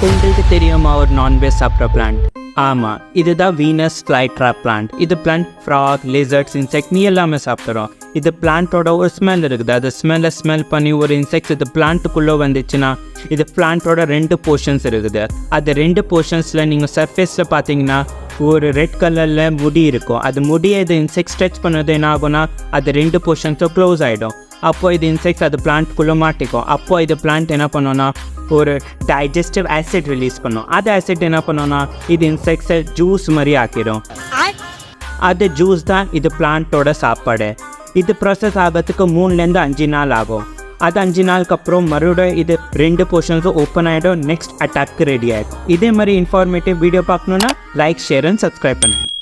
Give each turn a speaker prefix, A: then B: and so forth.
A: உங்களுக்கு தெரியுமா ஒரு நான்வெஜ் சாப்பிட்ற பிளான்ட்? ஆமாம், இதுதான் வீனஸ் ஃப்ளைட்ராப் பிளான்ட். இது பிளான்ட் ஃப்ராக், லிசர்ட்ஸ், இன்செக்ட் நீ எல்லாமே சாப்பிட்றோம். இது பிளான்ட்டோட ஒரு ஸ்மெல் இருக்குது. அது ஸ்மெல் பண்ணி ஒரு இன்செக்ட்ஸ் இது பிளான்ட்டுக்குள்ளே வந்துச்சுன்னா இது பிளான்ட்டோட 2 போர்ஷன்ஸ் இருக்குது. அது 2 போர்ஷன்ஸில் நீங்கள் சர்ஃபேஸில் பார்த்தீங்கன்னா ஒரு ரெட் கலரில் முடி இருக்கும். அது முடியை இது இன்செக்ட் ஸ்ட்ரெச் பண்ணது என்ன ஆகும்னா அது 2 போர்ஷன்ஸும் க்ளோஸ் ஆகிடும். அப்போ இது இன்செக்ட்ஸ் அது பிளான்ட்டுக்குள்ளே மாட்டிக்கும். அப்போ இது பிளான்ட் என்ன பண்ணோன்னா ஒரு டைஜஸ்டிவ் ஆசிட் ரிலீஸ் பண்ணும். அது ஆசிட் என்ன பண்ணோன்னா இது இன்செக்ட்ஸை ஜூஸ் மாதிரி ஆக்கிடும். அது ஜூஸ் தான் இது பிளான்ட்டோட சாப்பாடு. இது ப்ராசஸ் ஆகிறதுக்கு 3லேருந்து 5 நாள் ஆகும். அது 5 நாளுக்கு அப்புறம் மறுபடியும் இது 2 போர்ஷன்ஸும் ஓப்பன் ஆகிடும். நெக்ஸ்ட் அட்டாக்கு ரெடி ஆகிடும். இதே மாதிரி இன்ஃபார்மேட்டிவ் வீடியோ பார்க்கணுன்னா லைக், ஷேர் அண்ட் சப்ஸ்கிரைப் பண்ணுங்கள்.